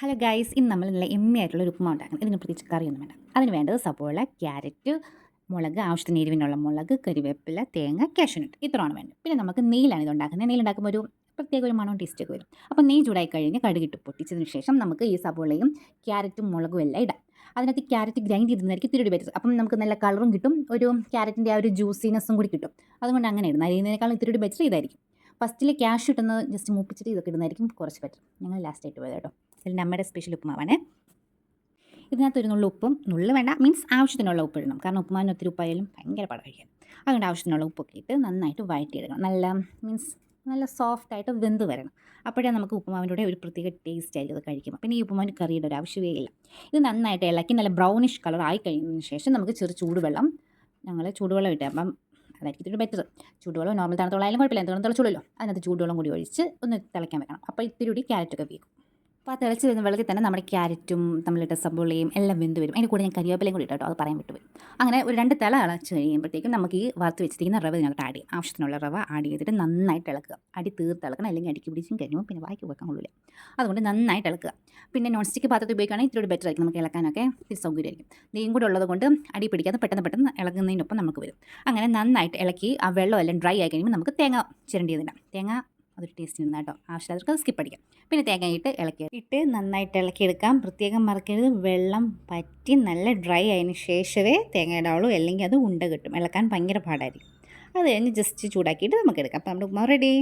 Hello guys, ഇന്ന് നമ്മൾ നല്ല എമ്മി ആയിട്ടുള്ള ഒരു ഉപ്പുമാ ഉണ്ടാക്കണം. ഇതിന് പ്രത്യേകിച്ച് കറിയൊന്നും വേണ്ട. അതിന് വേണ്ടത് സവോള, ക്യാരറ്റ്, മുളക്, ആവശ്യത്തിന് എരിവിനുള്ള മുളക്, കരിവേപ്പില, തേങ്ങ, കാഷ്യൂനട്ട് ഇത്രയാണ് വേണ്ടത്. പിന്നെ നമുക്ക് നെയ്യിലാണ് ഇത് ഉണ്ടാക്കുന്നത്. നെയ്യിലുണ്ടാക്കുമ്പോൾ ഒരു പ്രത്യേക ഒരു മണവും ടേസ്റ്റൊക്കെ വരും. അപ്പോൾ നെയ്യ് ചൂടായി കഴിഞ്ഞ് കടുകിട്ട് പൊട്ടിച്ചതിന് ശേഷം നമുക്ക് ഈ സവോളയും ക്യാരറ്റും മുളകും എല്ലാം ഇടാം. അതിനകത്ത് ക്യാരറ്റ് ഗ്രൈൻഡ് ചെയ്തിരുന്നതായിരിക്കും ഇത്തിരി ബെറ്റർ. അപ്പം നമുക്ക് നല്ല കളറും കിട്ടും, ഒരു ക്യാരറ്റിൻ്റെ ആ ഒരു ജ്യൂസിനെസ്സും കൂടി കിട്ടും. അതുകൊണ്ട് അങ്ങനെ ഇടുന്നത്. അരിയുന്നതിനേക്കാളും ഇത്തിരി ബെറ്റർ ഇതായിരിക്കും. ഫസ്റ്റിൽ ക്യാഷ് ഇട്ടുന്നത് ജസ്റ്റ് മൂപ്പിച്ചിട്ട് ഇതൊക്കെ ഇടുന്നതായിരിക്കും കുറച്ച് ബെറ്റർ. ഞങ്ങൾ ലാസ്റ്റായിട്ട് പോയത് കേട്ടോ. ഇതിൽ അമ്മയുടെ സ്പെഷ്യൽ ഉപ്പുമാവാണ്. ഇതിനകത്ത് ഒരു നുള്ള ഉപ്പും, നുള്ളു വേണ്ട, മീൻസ് ആവശ്യത്തിനുള്ള ഉപ്പ് ഇടണം. കാരണം ഉപ്പുമാവിന് ഒത്തിരി ഉപ്പായാലും ഭയങ്കര പാടാണ് കഴിക്കാൻ. അതുകൊണ്ട് ആവശ്യത്തിനുള്ള ഉപ്പൊക്കെ ഇട്ട് നന്നായിട്ട് വഴറ്റിയെടുക്കണം. നല്ല സോഫ്റ്റായിട്ട് വെന്ത് വരണം. അപ്പോഴേ നമുക്ക് ഉപ്പുമാവിൻ്റെ കൂടെ ഒരു പ്രത്യേക ടേസ്റ്റ് ആയിരിക്കും ഇത് കഴിക്കുമ്പോൾ. പിന്നെ ഈ ഉപ്പുമാവിന് കറിയുടെ ഒരു ആവശ്യമേ ഇല്ല. ഇത് നന്നായിട്ട് ഇളക്കി നല്ല ബ്രൗണിഷ് കളർ ആയി കഴിഞ്ഞതിന് ശേഷം നമുക്ക് ചൂടുവെള്ളം, ഞങ്ങൾ ചൂടുവെള്ളം ഇട്ടേ, അപ്പം അതായിരിക്കും ഇത്തിരി ബെറ്റർ. ചൂടുവെള്ളം നോർമൽ തണുത്തോളായാലും കുഴപ്പമില്ല, എന്തുകൊണ്ട് തിളച്ചുള്ളല്ലോ. അതിനകത്ത് ചൂടുവെള്ളം കൂടി ഒഴിച്ച് ഒന്ന് തിളയ്ക്കാൻ വെക്കണം. അപ്പോൾ ഇത്തിരി കൂടി ക്യാരറ്റൊക്കെ വേക്കും. അപ്പോൾ ആ തിളച്ച് വരുന്ന വെള്ളത്തിൽ തന്നെ നമ്മുടെ ക്യാരറ്റും നമ്മളിട്ട സബോളയും എല്ലാം വെന്ത് വരും. അതിൻ്റെ കൂടെ ഞാൻ കരിവേപ്പിലയും കൂടി ഇട്ടോ, അത് പറയാൻ വിട്ടുപോയി. അങ്ങനെ ഒരു 2 തിള അളച്ച് കഴിയുമ്പോഴത്തേക്കും നമുക്ക് ഈ വറുത്ത് വെച്ചിരിക്കുന്ന റവ ഇതിനകത്ത് ആഡ് ചെയ്യും. ആവശ്യത്തിനുള്ള റവ ആഡ് ചെയ്തിട്ട് നന്നായിട്ട് ഇളക്കുക. അടി തീർത്ത് ഇളക്കണം, അല്ലെങ്കിൽ അടിക്ക് പിടിച്ചും കഴിയുമ്പോൾ പിന്നെ വായിക്ക് വെക്കാൻ കൊള്ളില്ല. അതുകൊണ്ട് നന്നായിട്ട് ഇളക്കുക. പിന്നെ നോൺ സ്റ്റിക്ക് പാത്രത്തിൽ ഉപയോഗിക്കുകയാണെങ്കിൽ ഇത്തിരി ബെറ്റർ ആയിരിക്കും, നമുക്ക് ഇളക്കാനൊക്കെ ഇത്തിരി സൗകര്യമായിരിക്കും. നെയ്യും കൂടെ ഉള്ളത് കൊണ്ട് അടി പിടിക്കാതെ പെട്ടെന്ന് ഇളകുന്നതിനൊപ്പം നമുക്ക് വരും. അങ്ങനെ നന്നായിട്ട് ഇളക്കി ആ വെള്ളം എല്ലാം ഡ്രൈ ആയി കഴിയുമ്പോൾ നമുക്ക് തേങ്ങ ചിരണ്ടിയതിടാം. തേങ്ങ അതൊരു ടേസ്റ്റ് ഇരുന്ന കേട്ടോ, ആവശ്യമുള്ളവർക്ക് അത് സ്കിപ്പ് അടിക്കാം. പിന്നെ തേങ്ങ ഇട്ട് നന്നായിട്ട് ഇളക്കിയെടുക്കാം. പ്രത്യേകം മറക്കരുത്, വെള്ളം പറ്റി നല്ല ഡ്രൈ ആയതിന് ശേഷമേ തേങ്ങ ഇടാവുള്ളൂ, അല്ലെങ്കിൽ അത് ഉണ്ട കിട്ടും, ഇളക്കാൻ ഭയങ്കര പാടായിരിക്കും. അത് കഴിഞ്ഞ് ജസ്റ്റ് ചൂടാക്കിയിട്ട് നമുക്ക് എടുക്കാം. അപ്പോൾ നമ്മുടെ ഉപ്മാവ് റെഡി.